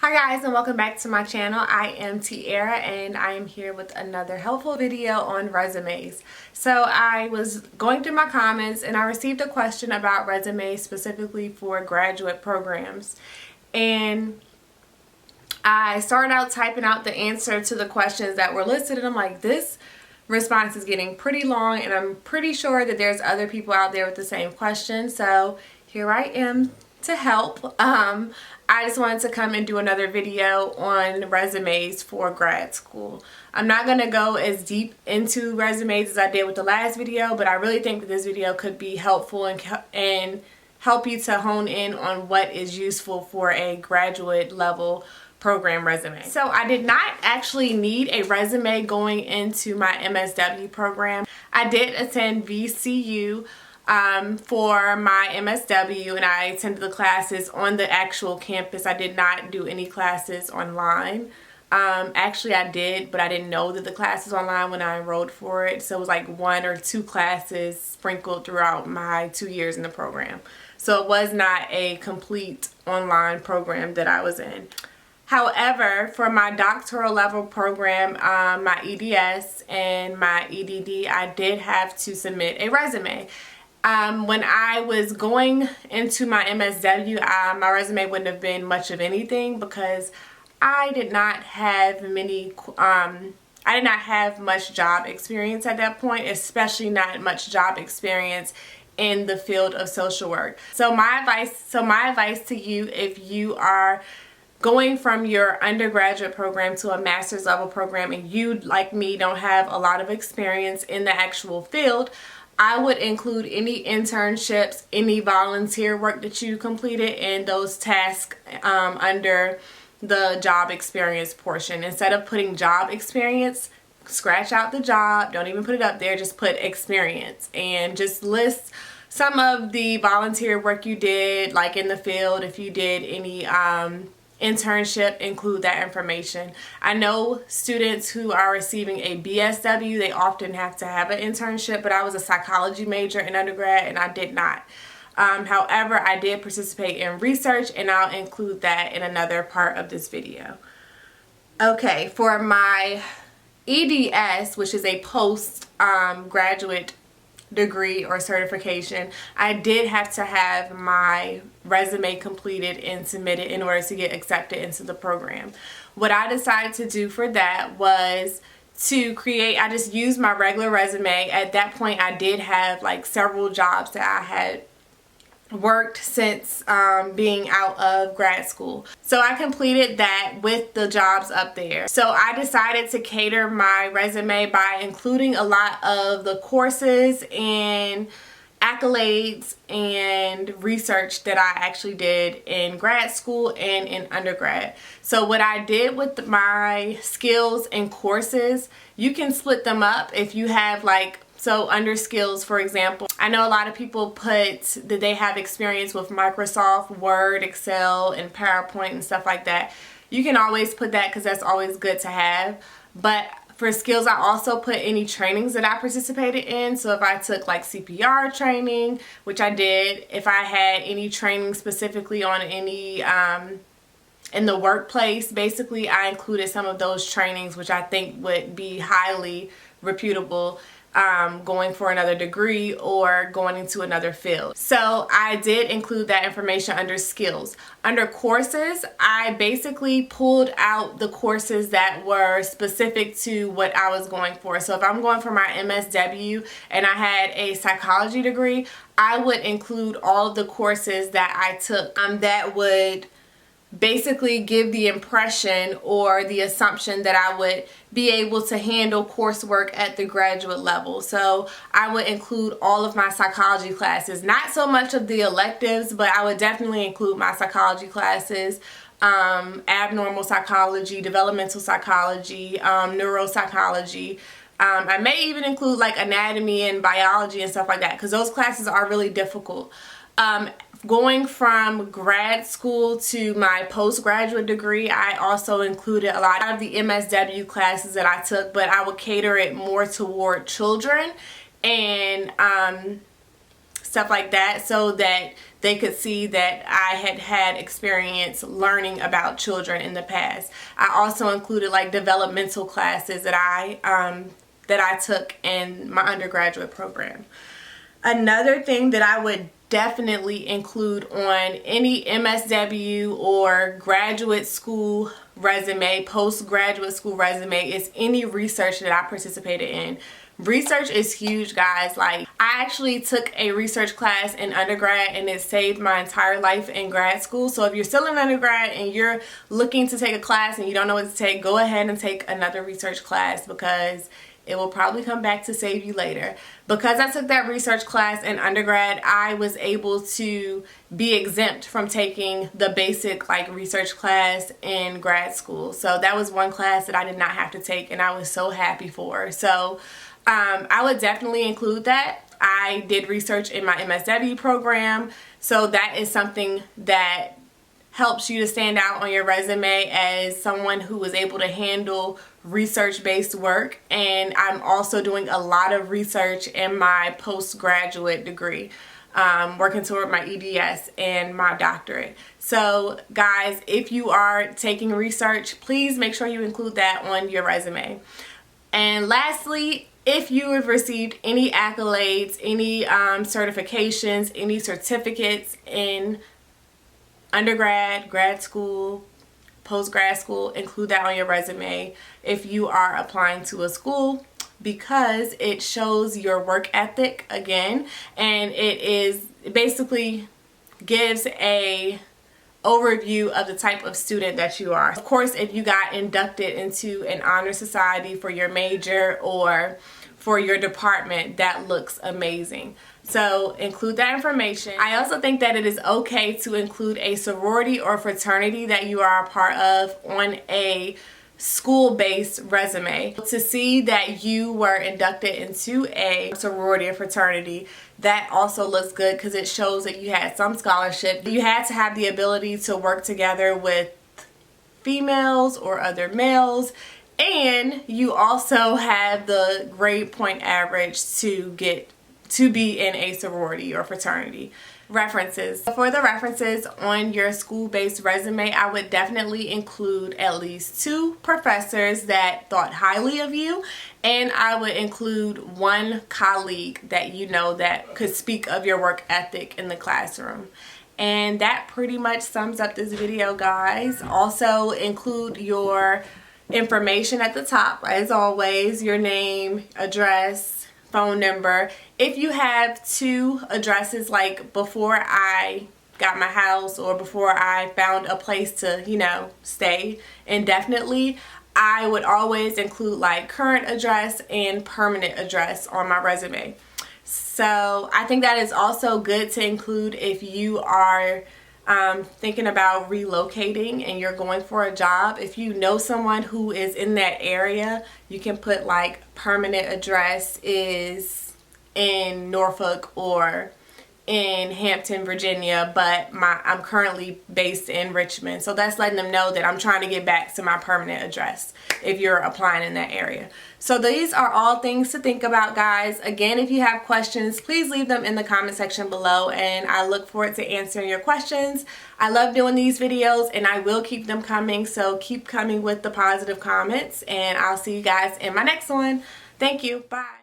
Hi guys, and welcome back to my channel. I am Tierra and I am here with another helpful video on resumes. So I was going through my comments and I received a question about resumes specifically for graduate programs. And I started out typing out the answer to the questions that were listed and I'm like, this response is getting pretty long and I'm pretty sure that there's other people out there with the same question. So here I am to help. I just wanted to come and do another video on resumes for grad school. I'm not going to go as deep into resumes as I did with the last video, but I really think that this video could be helpful and help you to hone in on what is useful for a graduate level program resume. So I did not actually need a resume going into my MSW program. I did attend VCU for my MSW and I attended the classes on the actual campus. I did not do any classes online. Actually I did, but I didn't know that the class was online when I enrolled for it. So it was like 1 or 2 classes sprinkled throughout my 2 years in the program. So it was not a complete online program that I was in. However, for my doctoral level program, my EDS and my EDD, I did have to submit a resume. When I was going into my MSW, my resume wouldn't have been much of anything because I did not have much job experience at that point, especially not much job experience in the field of social work. So my advice to you, if you are going from your undergraduate program to a master's level program and you, like me, don't have a lot of experience in the actual field, I would include any internships, any volunteer work that you completed in those tasks under the job experience portion. Instead of putting job experience, scratch out the job, don't even put it up there, just put experience and just list some of the volunteer work you did, like in the field. If you did any internship, include that information. I know students who are receiving a BSW, they often have to have an internship, but I was a psychology major in undergrad and I did not. However, I did participate in research and I'll include that in another part of this video. Okay, for my EDS, which is a post-graduate degree or certification, I did have to have my resume completed and submitted in order to get accepted into the program. What I decided to do for that was I just used my regular resume. At that point I did have like several jobs that I had worked since being out of grad school. So I completed that with the jobs up there. So I decided to cater my resume by including a lot of the courses and accolades and research that I actually did in grad school and in undergrad. So what I did with my skills and courses, you can split them up if you have under skills, for example, I know a lot of people put that they have experience with Microsoft Word, Excel, and PowerPoint and stuff like that. You can always put that because that's always good to have. But for skills, I also put any trainings that I participated in. So if I took like CPR training, which I did, if I had any training specifically on any in the workplace, basically I included some of those trainings, which I think would be highly reputable going for another degree or going into another field. So I did include that information under skills. Under courses, I basically pulled out the courses that were specific to what I was going for. So if I'm going for my MSW and I had a psychology degree, I would include all of the courses that I took that would basically give the impression or the assumption that I would be able to handle coursework at the graduate level. So I would include all of my psychology classes, not so much of the electives, but I would definitely include my psychology classes, abnormal psychology, developmental psychology, neuropsychology. I may even include like anatomy and biology and stuff like that because those classes are really difficult. Going from grad school to my postgraduate degree, I also included a lot of the MSW classes that I took, but I would cater it more toward children and stuff like that, so that they could see that I had experience learning about children in the past. I also included like developmental classes that I took in my undergraduate program. Another thing that I would definitely include on any MSW or graduate school resume, postgraduate school resume, is any research that I participated in. Research is huge, guys. Like, I actually took a research class in undergrad and it saved my entire life in grad school. So if you're still in undergrad and you're looking to take a class and you don't know what to take, go ahead and take another research class, because it will probably come back to save you later. Because I took that research class in undergrad, I was able to be exempt from taking the basic like research class in grad school. So that was one class that I did not have to take, and I was so happy for. So I would definitely include that. I did research in my MSW program, so that is something that helps you to stand out on your resume as someone who was able to handle research-based work. And I'm also doing a lot of research in my postgraduate degree, working toward my EDS and my doctorate. So guys, if you are taking research, please make sure you include that on your resume. And lastly, if you have received any accolades, any certifications, any certificates in undergrad, grad school, post-grad school, include that on your resume if you are applying to a school, because it shows your work ethic again, and it basically gives a overview of the type of student that you are. Of course, if you got inducted into an honor society for your major or for your department, that looks amazing. So include that information. I also think that it is okay to include a sorority or fraternity that you are a part of on a school-based resume. To see that you were inducted into a sorority or fraternity, that also looks good because it shows that you had some scholarship. You had to have the ability to work together with females or other males, and you also have the grade point average to be in a sorority or fraternity. References. For the references on your school-based resume, I would definitely include at least 2 professors that thought highly of you, and I would include 1 colleague that you know that could speak of your work ethic in the classroom. And that pretty much sums up this video, guys. Also include your information at the top, as always, your name, address, phone number. If you have 2 addresses, like before I got my house or before I found a place to, you know, stay indefinitely, I would always include like current address and permanent address on my resume. So I think that is also good to include if you are thinking about relocating and you're going for a job. If you know someone who is in that area, you can put like permanent address is in Norfolk or in Hampton, Virginia, but I'm currently based in Richmond. So that's letting them know that I'm trying to get back to my permanent address if you're applying in that area. So these are all things to think about, guys. Again, if you have questions, please leave them in the comment section below, and I look forward to answering your questions. I love doing these videos, and I will keep them coming, so keep coming with the positive comments, and I'll see you guys in my next one. Thank you. Bye.